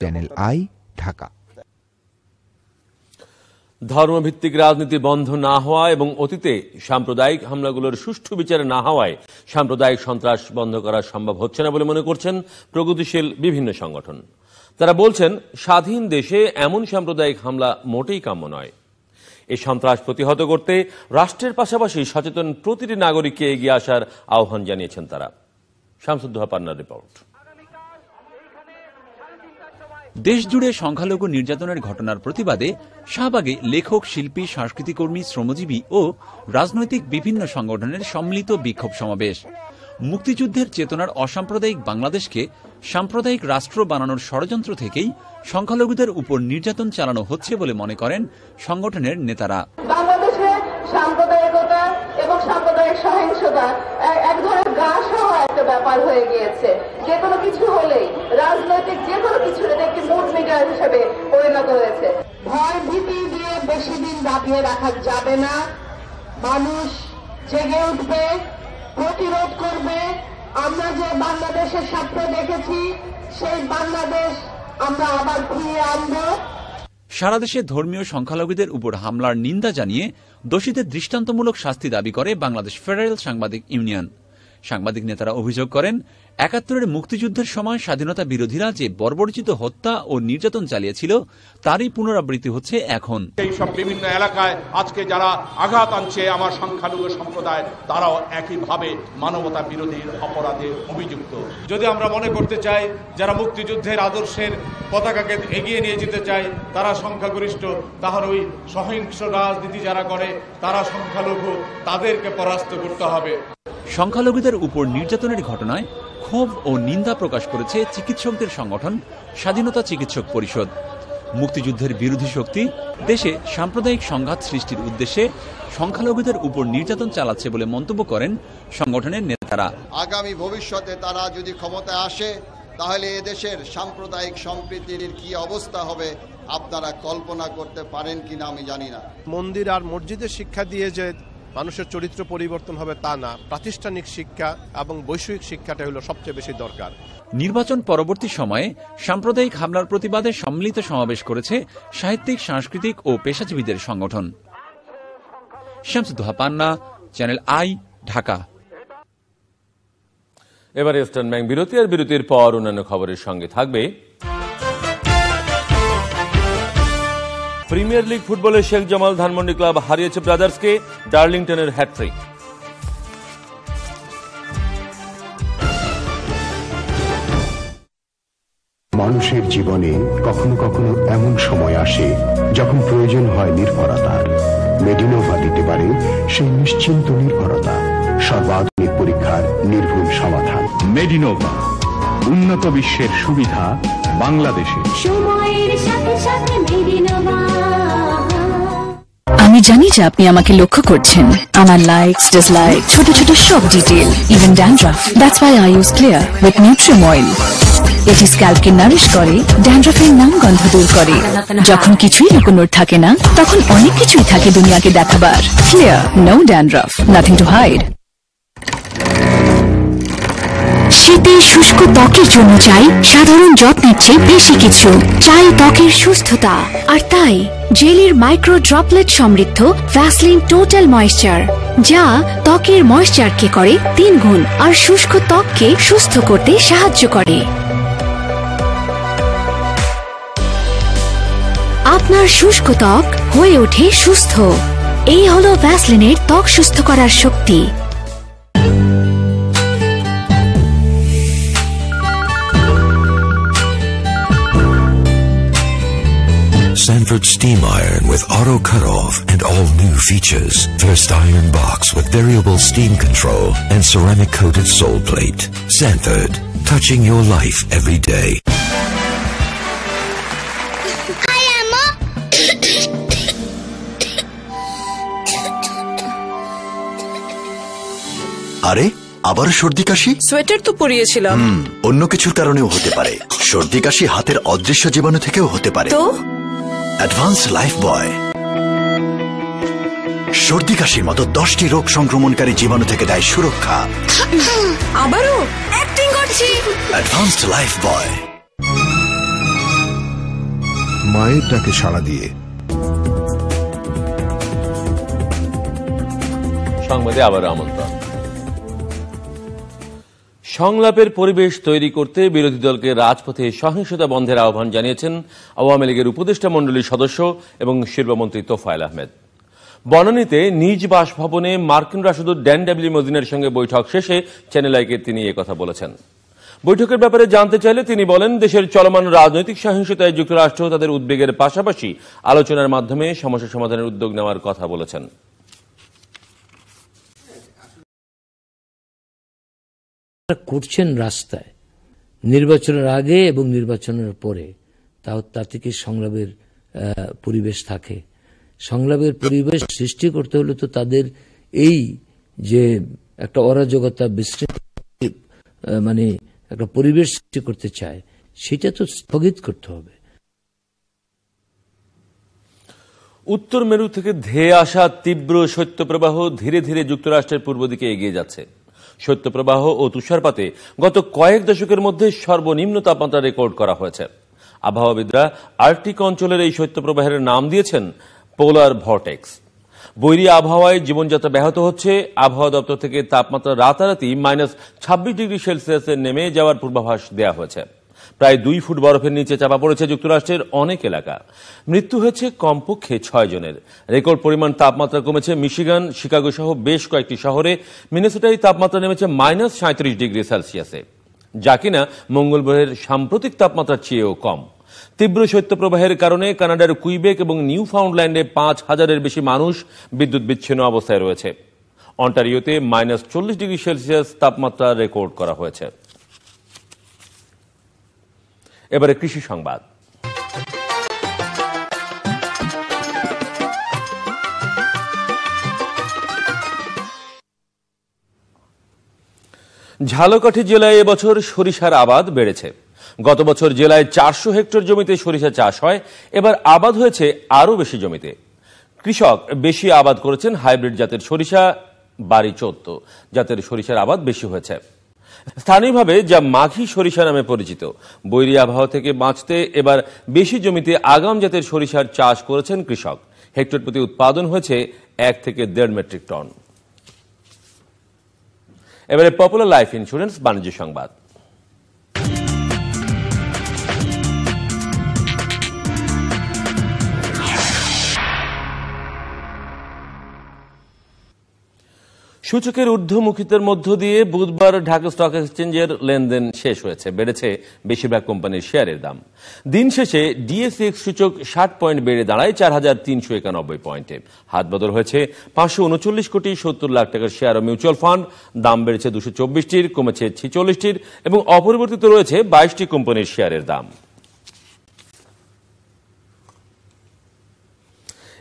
Channel I, Dhaka. ধর্মভিত্তিক রাজনীতি বন্ধ না হওয়া এবং অতীতে সাম্প্রদায়িক হামলাগুলোর সুষ্ঠু বিচারে না হওয়ায় সাম্প্রদায়িক সন্ত্রাস বন্ধ করা সম্ভব হচ্ছে না বলে মনে করছেন প্রগতিশীল বিভিন্ন সংগঠন। তারা বলছেন, স্বাধীন দেশে এমন সাম্প্রদায়িক হামলা মোটেই কাম্য নয়। এই সন্ত্রাস প্রতিহত করতে রাষ্ট্রের পাশাপাশি সচেতন প্রতিটি নাগরিককে এগিয়ে আসার আহ্বান জানিয়েছেন তারা। শামসুদ্দোহা পান্নার রিপোর্ট। দেশজুড়ে সংখ্যালঘু নির্যাতনের ঘটনার প্রতিবাদে শাহবাগে লেখক, শিল্পী, সংস্কৃতিকর্মী, শ্রমজীবী ও রাজনৈতিক বিভিন্ন সংগঠনের সম্মিলিত বিক্ষোভ সমাবেশ। মুক্তিযুদ্ধের চেতনার অসাম্প্রদায়িক বাংলাদেশকে সাম্প্রদায়িক রাষ্ট্র বানানোর ষড়যন্ত্র থেকেই সংখ্যালঘুদের উপর নির্যাতন চালানো হচ্ছে বলে মনে করেন সংগঠনের নেতারা। বাংলাদেশে সাম্প্রদায়িকতা এবং সাম্প্রদায়িক সহিংসতা এক ধরনের গ্রাস হওয়া একটা ব্যাপার হয়ে গিয়েছে। যে কোনো কিছু হলেই রাজনৈতিক যে কোনো কিছু একটি মুড মেকার হিসেবে পরিণত হয়েছে। ভয় ভীতি দিয়ে বেশি দিন দাবিয়ে রাখা যাবে না। মানুষ জেগে উঠবে, প্রতিরোধ করবে। আমরা যে বাংলাদেশের স্বপ্ন দেখেছি সেই বাংলাদেশ আমরা আবার ফিরিয়ে আনবো। সারা দেশে ধর্মীয় সংখ্যালঘুদের উপর হামলার নিন্দা জানিয়ে দোষীদের দৃষ্টান্তমূলক শাস্তি দাবি করে বাংলাদেশ ফেডারেল সাংবাদিক ইউনিয়ন। সাংবাদিক নেতারা অভিযোগ করেন, ৭১-এর মুক্তিযুদ্ধের সময় স্বাধীনতা বিরোধীরা যে বর্বরচিত হত্যা ও নির্যাতন চালিয়েছিল তারই পুনরাবৃত্তি হচ্ছে এখন। এইসব বিভিন্ন এলাকায় আজকে যারা আঘাত আনছে আমার সংখ্যালঘু সম্প্রদায়, তারাও একইভাবে মানবতা বিরোধীর অপরাধে অভিযুক্ত। যদি আমরা মনে করতে চাই যারা মুক্তিযুদ্ধের আদর্শের পতাকাকে এগিয়ে নিয়ে যেতে চায় তারা সংখ্যাগরিষ্ঠ, তাহলে ওই সহিংস রাজনীতি যারা করে তারা সংখ্যালঘু, তাদেরকে পরাস্ত করতে হবে। সংখ্যালঘুদের উপর নির্যাতনের ঘটনায় ক্ষোভ ও নিন্দা প্রকাশ করেছে চিকিৎসকদের সংগঠন স্বাধীনতা চিকিৎসক পরিষদ। মুক্তিযুদ্ধের বিরোধী শক্তি দেশে সাম্প্রদায়িক সংঘাত সৃষ্টির উদ্দেশ্যে সংখ্যালঘুদের উপর নির্যাতন চালাচ্ছে বলে মন্তব্য করেন সংগঠনের নেতারা। আগামী ভবিষ্যতে তারা যদি ক্ষমতায় আসে তাহলে এদেশের সাম্প্রদায়িক সম্প্রীতির কি অবস্থা হবে আপনারা কল্পনা করতে পারেন কিনা আমি জানি না। মন্দির আর মসজিদের শিক্ষা দিয়ে যে মানুষের চরিত্র পরিবর্তন হবে তা না, প্রাতিষ্ঠানিক শিক্ষা এবং বৈষয়িক শিক্ষাটা হলো সবচেয়ে বেশি দরকার। নির্বাচন পরবর্তী সময়ে সাম্প্রদায়িক হামলার প্রতিবাদে সম্মিলিত সমাবেশ করেছে সাহিত্যিক, সাংস্কৃতিক ও পেশাজীবীদের সংগঠন। শামসুদ্দোহা পান্না, চ্যানেল আই, ঢাকা। এবার ইস্টার্ন ব্যাংক বিরতি, আর বিরতির পর অন্যান্য খবরের সঙ্গে থাকবে প্রিমিয়ার লিগ ফুটবলে শেখ জামাল ধানমন্ডি ক্লাব হারিয়েছে ব্রাদার্সকে, ডার্লিংটনের হ্যাটট্রিক। মানুষের জীবনে কখনো কখনো এমন সময় আসে যখন প্রয়োজন হয় নির্ভরতার। মেডিনোভা দিতে পারে সেই নিশ্চিন্ত নির্ভরতা, সর্বাধুনিক পরীক্ষার নির্ভুল সমাধান। মেডিনোভা, উন্নত বিশ্বের সুবিধা বাংলাদেশে। সময়ের সাথে সাথে মেডিনোভা। আমি জানি যে আপনি আমাকে লক্ষ্য করছেন, আমার লাইকস, ডিসলাইক, ছোট ছোট সব detail, even dandruff. That's why I use Clear with Nutrium oil. এটি স্ক্যাল্পকে নারিশ করে, ড্যান্ড্রাফের নাম গন্ধ দূর করে। যখন কিছুই লুকোনোর থাকে না, তখন অনেক কিছুই থাকে দুনিয়াকে দেখাবার। Clear, no dandruff, nothing to hide. শীতে শুষ্ক ত্বকের জন্য চাই সাধারণ যত্নের চেয়ে বেশি কিছু। চাই ত্বকের সুস্থতা, আর তাই জেলির মাইক্রো ড্রপলেট সমৃদ্ধ ভ্যাসলিন টোটাল ময়েশ্চার, যা ত্বকের ময়েশ্চারকে করে 3 গুণ আর শুষ্ক ত্বককে সুস্থ করতে সাহায্য করে। আপনার শুষ্ক ত্বক হয়ে ওঠে সুস্থ। এই হলো ভ্যাসলিনের ত্বক সুস্থ করার শক্তি। Sanford Steam Iron with auto cutoff and all new features. First iron box with variable steam control and ceramic coated sole plate. Sanford, touching your life every day. আরে আবার সর্দি কাশি? সোয়েটার তো পরিয়েছিলাম। অন্য কিছুর কারণেও হতে পারে। সর্দি কাশি হাতের অদৃশ্য জীবাণু থেকেও হতে পারে। তো অ্যাডভান্স লাইফ বয় সর্দি কাশির মতো 10টি রোগ সংক্রমণকারী জীবাণু থেকে দেয় সুরক্ষা। আবারও অ্যাক্টিং করছি। অ্যাডভান্স লাইফ বয়। মায়ের ডাকে সাড়া দিয়ে। সংবাদে আবার আমন্ত্রণ। সংলাপের পরিবেশ তৈরি করতে বিরোধী দলকে রাজপথে সহিংসতা বন্ধের আহ্বান জানিয়েছেন আওয়ামী লীগের উপদেষ্টা মণ্ডলীর সদস্য এবং শিল্পমন্ত্রী তোফায়েল আহমেদ। বনানীতে নিজ বাসভবনে মার্কিন রাষ্ট্রদূত ড্যান ডব্লিউ মদিনের সঙ্গে বৈঠক শেষে চ্যানেল আইকে তিনি একথা বলেছেন। বৈঠকের ব্যাপারে জানতে চাইলে তিনি বলেন, দেশের চলমান রাজনৈতিক সহিংসতায় যুক্তরাষ্ট্র তাদের উদ্বেগের পাশাপাশি আলোচনার মাধ্যমে সমস্যা সমাধানের উদ্যোগ নেওয়ার কথা বলেছেন। করছেন রাস্তায় নির্বাচনের আগে এবং নির্বাচনের পরে, তাতে কি সংলাপের পরিবেশ থাকে? সংলাপের পরিবেশ সৃষ্টি করতে হলে তো তাদের এই যে একটা অরাজকতা বিশৃঙ্খলা মানে একটা পরিবেশ সৃষ্টি করতে চায়, সেটা তো স্থগিত করতে হবে। উত্তর মেরু থেকে ধেয়ে আসা তীব্র শৈত্যপ্রবাহ ধীরে ধীরে যুক্তরাষ্ট্রের পূর্ব দিকে এগিয়ে যাচ্ছে। শৈত্যপ্রবাহ ও তুষারপাতে গত কয়েক দশকের মধ্যে সর্বনিম্ন তাপমাত্রা রেকর্ড করা হয়েছে। আবহাওয়াবিদরা আর্কটিক অঞ্চলের এই শৈত্যপ্রবাহের নাম দিয়েছেন পোলার ভর্টেক্স। বৈরী আবহাওয়ায় জীবনযাত্রা ব্যাহত হচ্ছে। আবহাওয়া দপ্তর থেকে তাপমাত্রা রাতারাতি -26°C নেমে যাওয়ার পূর্বাভাস দেওয়া হয়েছে। প্রায় 2 ফুট বরফের নিচে চাপা পড়েছে যুক্তরাষ্ট্রের অনেক এলাকা। মৃত্যু হয়েছে কমপক্ষে 6 জনের। রেকর্ড পরিমাণ তাপমাত্রা কমেছে মিশিগান, শিকাগো সহ বেশ কয়েকটি শহরে। মিনেসোটায় তাপমাত্রা নেমেছে -37°C, যা কিনা মঙ্গল গ্রহের সাম্প্রতিক তাপমাত্রার চেয়েও কম। তীব্র শৈত্যপ্রবাহের কারণে কানাডার কুইবেক এবং নিউ ফাউন্ডল্যান্ডে 5000-এর বেশি মানুষ বিদ্যুৎ বিচ্ছিন্ন অবস্থায় রয়েছে। অন্টারিওতে -40°C তাপমাত্রা রেকর্ড করা হয়েছে। এবারে কৃষি সংবাদ। ঝালকাঠি জেলায় এবছর সরিষার আবাদ বেড়েছে। গত বছর জেলায় 400 হেক্টর জমিতে সরিষা চাষ হয়, এবার আবাদ হয়েছে আরও বেশি জমিতে। কৃষক বেশি আবাদ করেছেন হাইব্রিড জাতের সরিষা বাড়ি 14 জাতের সরিষার আবাদ বেশি হয়েছে। স্থানীয়ভাবে যা মাঘী সরিষা নামে পরিচিত। বৈরী আবহাওয়া থেকে বাঁচতে এবার বেশি জমিতে আগাম জাতের সরিষার চাষ করেছেন কৃষক। হেক্টর প্রতি উৎপাদন হয়েছে 1 থেকে 1.5 মেট্রিক টন। এবারে পপুলার লাইফ ইন্স্যুরেন্স বাণিজ্য সংবাদ। সূচকের ঊর্ধ্বমুখিতার মধ্য দিয়ে বুধবার ঢাকা স্টক এক্সচেঞ্জের লেনদেন শেষ হয়েছে। বেড়েছে বেশিরভাগ কোম্পানির শেয়ারের দাম। দিন শেষে ডিএসইএক্স সূচক 60 পয়েন্ট বেড়ে দাঁড়ায় 4391 পয়েন্টে। হাত বদল হয়েছে 539,70,00,000 টাকার শেয়ার ও মিউচুয়াল ফান্ড। দাম বেড়েছে 224টির, কমেছে 46টির এবং অপরিবর্তিত রয়েছে 22টি কোম্পানির শেয়ারের দাম।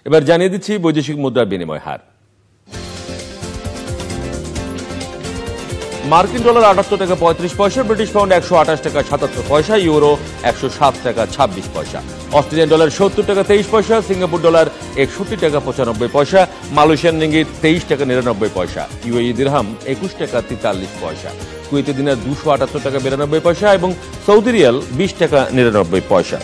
এবার জানিয়ে দিচ্ছি বৈদেশিক মুদ্রার বিনিময় হার। মার্কিন ডলার 78 টাকা 35 পয়সা, ব্রিটিশ পাউন্ড 128 টাকা 77 পয়সা, ইউরো 107 টাকা 26 পয়সা, অস্ট্রেলিয়ান ডলার 70 টাকা 23 পয়সা, সিঙ্গাপুর ডলার 61 টাকা 95 পয়সা, মালয়েশিয়ান রিঙ্গিত 23 টাকা 99 পয়সা, ইউএই দিরহাম 21 টাকা 43 পয়সা, কুয়েতি দিনার 278 টাকা 92 পয়সা এবং সৌদি রিয়াল 20 টাকা 99 পয়সা।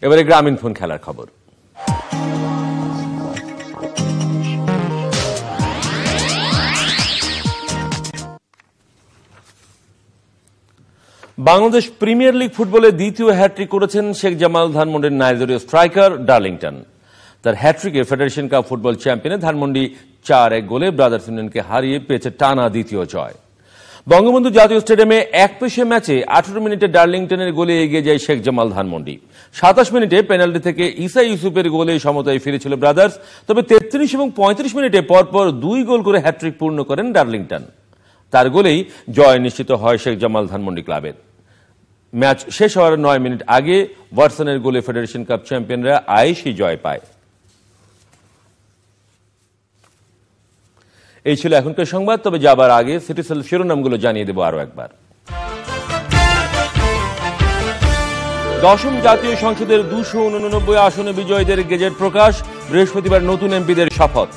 এবারে গ্রামীণ ফোন খেলার খবর। বাংলাদেশ প্রিমিয়ার লিগ ফুটবলে দ্বিতীয় হ্যাট্রিক করেছেন শেখ জামাল ধানমন্ডির নাইজেরীয় স্ট্রাইকার ডার্লিংটন। তার হ্যাট্রিকে ফেডারেশন কাপ ফুটবল চ্যাম্পিয়নে ধানমন্ডি 4-1 গোলে ব্রাদার্স ইউনিয়নকে হারিয়ে পেয়েছে টানা দ্বিতীয় জয়। বঙ্গবন্ধু জাতীয় স্টেডিয়ামে একপেশে ম্যাচে 18 মিনিটে ডার্লিংটনের গোলে এগিয়ে যায় শেখ জামাল ধানমন্ডি। 27 মিনিটে পেনাল্টি থেকে ইসা ইউসুফের গোলে সমতায় ফিরেছিল ব্রাদার্স। তবে 33 এবং 35 মিনিটে পরপর 2 গোল করে হ্যাট্রিক পূর্ণ করেন ডার্লিংটন। তার গোলেই জয় নিশ্চিত হয় শেখ জামাল ধানমন্ডি ক্লাবের। ম্যাচ শেষ হওয়ার 9 মিনিট আগে ওয়াটসনের গোলে ফেডারেশন কাপ চ্যাম্পিয়নরা আয়েশি জয় পায়। এই ছিল এখনকার সংবাদ। তবে যাবার আগে সিটিসেল শিরোনামগুলো জানিয়ে দেব আরো একবার। 10ম জাতীয় সংসদের 289 আসনে বিজয়ীদের গেজেট প্রকাশ। বৃহস্পতিবার নতুন এমপিদের শপথ।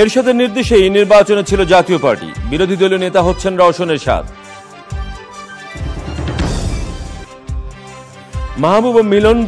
এরশাদের নির্দেশেই নির্বাচনে ছিল জাতীয় পার্টি, বিরোধী দলীয় নেতা হচ্ছেন রওশন এরশাদ। মাহবুব ও মিলন